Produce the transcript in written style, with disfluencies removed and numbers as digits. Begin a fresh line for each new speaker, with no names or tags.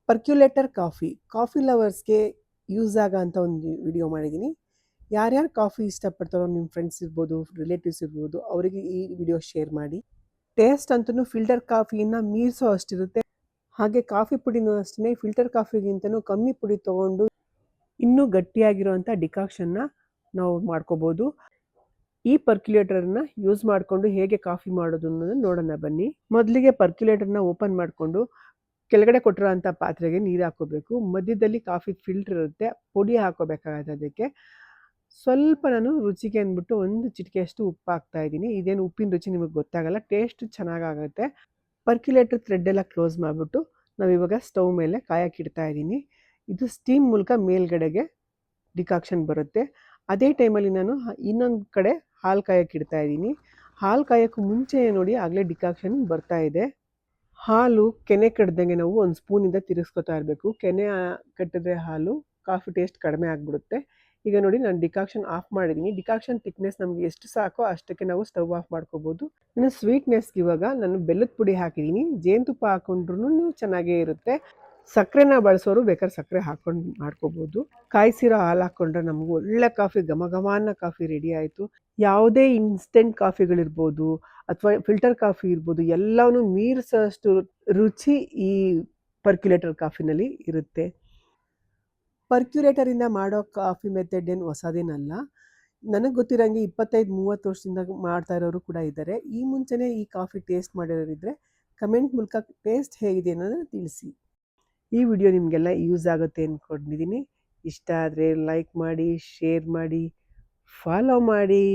ಪರ್ಕ್ಯುಲೇಟರ್ coffee ಲವರ್ಸ್‌ಗೆ use ಆಗೋಂಥ ಒಂದು video ಮಾಡಿದ್ದೀನಿ. ಯಾರ್ಯಾರು ಕಾಫಿ ಇಷ್ಟಪಡ್ತಾರೋ ನಿಮ್ಮ ಫ್ರೆಂಡ್ಸ್ ಇರ್ಬೋದು, ರಿಲೇಟಿವ್ಸ್ ಇರ್ಬೋದು, ಅವರಿಗೆ ಈ ವಿಡಿಯೋ ಶೇರ್ ಮಾಡಿ. ಟೇಸ್ಟ್ ಅಂತೂ ಫಿಲ್ಟರ್ ಕಾಫಿನ ಮೀರಿಸೋ ಅಷ್ಟಿರುತ್ತೆ. ಹಾಗೆ ಕಾಫಿ ಪುಡಿನೂ ಅಷ್ಟೇ ಫಿಲ್ಟರ್ ಕಾಫಿಗಿಂತನೂ ಕಮ್ಮಿ ಪುಡಿ ತೊಗೊಂಡು ಇನ್ನೂ ಗಟ್ಟಿಯಾಗಿರುವಂಥ ಡಿಕಾಕ್ಷನ್ನ ನಾವು ಮಾಡ್ಕೋಬೋದು. ಈ ಪರ್ಕ್ಯುಲೇಟರನ್ನ ಯೂಸ್ ಮಾಡಿಕೊಂಡು ಹೇಗೆ ಕಾಫಿ ಮಾಡೋದು ಅನ್ನೋದನ್ನು ನೋಡೋಣ ಬನ್ನಿ. ಮೊದಲಿಗೆ ಪರ್ಕ್ಯುಲೇಟರ್ನ ಓಪನ್ ಮಾಡಿಕೊಂಡು ಕೆಳಗಡೆ ಕೊಟ್ಟಿರೋಂಥ ಪಾತ್ರೆಗೆ ನೀರು ಹಾಕೋಬೇಕು. ಮಧ್ಯದಲ್ಲಿ ಕಾಫಿ ಫಿಲ್ಟರ್ ಇರುತ್ತೆ, ಪುಡಿ ಹಾಕೋಬೇಕಾಗತ್ತೆ. ಅದಕ್ಕೆ ಸ್ವಲ್ಪ ನಾನು ರುಚಿಗೆ ಅಂದ್ಬಿಟ್ಟು ಒಂದು ಚಿಟಿಕೆಯಷ್ಟು ಉಪ್ಪು ಹಾಕ್ತಾ ಇದ್ದೀನಿ. ಇದೇನು ಉಪ್ಪಿನ ರುಚಿ ನಿಮಗೆ ಗೊತ್ತಾಗಲ್ಲ, ಟೇಸ್ಟ್ ಚೆನ್ನಾಗಾಗುತ್ತೆ. ಪರ್ಕ್ಯುಲೇಟರ್ ಥ್ರೆಡ್ ಎಲ್ಲ ಕ್ಲೋಸ್ ಮಾಡಿಬಿಟ್ಟು ನಾವಿವಾಗ ಸ್ಟವ್ ಮೇಲೆ ಕಾಯಕ್ಕಿಡ್ತಾ ಇದ್ದೀನಿ. ಇದು ಸ್ಟೀಮ್ ಮೂಲಕ ಮೇಲ್ಗಡೆಗೆ ಡಿಕಾಕ್ಷನ್ ಬರುತ್ತೆ. ಅದೇ ಟೈಮಲ್ಲಿ ನಾನು ಇನ್ನೊಂದು ಕಡೆ ಹಾಲು ಕಾಯಕ್ಕಿಡ್ತಾ ಇದ್ದೀನಿ. ಹಾಲು ಕಾಯೋಕ್ಕೂ ಮುಂಚೆ ನೋಡಿ ಆಗಲೇ ಡಿಕಾಕ್ಷನ್ ಬರ್ತಾ ಇದೆ. ಹಾಲು ಕೆನೆ ಕಡ್ದಂಗೆ ನಾವು ಒಂದು ಸ್ಪೂನಿಂದ ತಿರುಗಿಸ್ಕೊತಾ ಇರಬೇಕು. ಕೆನೆ ಕಟ್ಟಿದ್ರೆ ಹಾಲು ಕಾಫಿ ಟೇಸ್ಟ್ ಕಡಿಮೆ ಆಗಿಬಿಡುತ್ತೆ. ಈಗ ನೋಡಿ ನಾನು ಡಿಕಾಕ್ಷನ್ ಆಫ್ ಮಾಡಿದ್ದೀನಿ. ಡಿಕಾಕ್ಷನ್ ಥಿಕ್ನೆಸ್ ನಮಗೆ ಎಷ್ಟು ಸಾಕೋ ಅಷ್ಟಕ್ಕೆ ನಾವು ಸ್ಟವ್ ಆಫ್ ಮಾಡ್ಕೋಬೋದು. ಇನ್ನು ಸ್ವೀಟ್ನೆಸ್ಗೆ ಇವಾಗ ನಾನು ಬೆಲ್ಲದ ಪುಡಿ ಹಾಕಿದ್ದೀನಿ. ಜೇನುತುಪ್ಪ ಹಾಕೊಂಡ್ರೂ ಚೆನ್ನಾಗೇ ಇರುತ್ತೆ. ಸಕ್ಕರೆನ ಬಳಸೋರು ಬೇಕಾದ್ರೆ ಸಕ್ಕರೆ ಹಾಕೊಂಡು ಮಾಡ್ಕೋಬೋದು. ಕಾಯಿಸಿರೋ ಹಾಲು ಹಾಕ್ಕೊಂಡ್ರೆ ನಮಗೂ ಒಳ್ಳೆ ಕಾಫಿ, ಘಮ ಘಮ ಅನ್ನೋ ಕಾಫಿ ರೆಡಿ ಆಯಿತು. ಯಾವುದೇ ಇನ್ಸ್ಟೆಂಟ್ ಕಾಫಿಗಳಿರ್ಬೋದು ಅಥವಾ ಫಿಲ್ಟರ್ ಕಾಫಿ ಇರ್ಬೋದು, ಎಲ್ಲವನ್ನೂ ಮೀರಿಸೋಷ್ಟು ರುಚಿ ಈ ಪರ್ಕ್ಯುಲೇಟರ್ ಕಾಫಿನಲ್ಲಿ ಇರುತ್ತೆ. ಪರ್ಕ್ಯುಲೇಟರಿಂದ ಮಾಡೋ ಕಾಫಿ ಮೆಥಡ್ ಏನು ಹೊಸದೇನಲ್ಲ. ನನಗೆ ಗೊತ್ತಿರೋಂಗೆ 25-30 ವರ್ಷದಿಂದ ಮಾಡ್ತಾ ಇರೋರು ಕೂಡ ಇದ್ದಾರೆ. ಈ ಮುಂಚೆನೇ ಈ ಕಾಫಿ ಟೇಸ್ಟ್ ಮಾಡಿರೋರಿದ್ದರೆ ಕಮೆಂಟ್ ಮೂಲಕ ಟೇಸ್ಟ್ ಹೇಗಿದೆ ಅನ್ನೋದನ್ನು ತಿಳಿಸಿ. ಈ ವಿಡಿಯೋ ನಿಮಗೆಲ್ಲ ಯೂಸ್ ಆಗುತ್ತೆ ಅಂದ್ಕೊಂಡಿದ್ದೀನಿ. ಇಷ್ಟ ಆದರೆ ಲೈಕ್ ಮಾಡಿ, ಶೇರ್ ಮಾಡಿ, ಫಾಲೋ ಮಾಡಿ.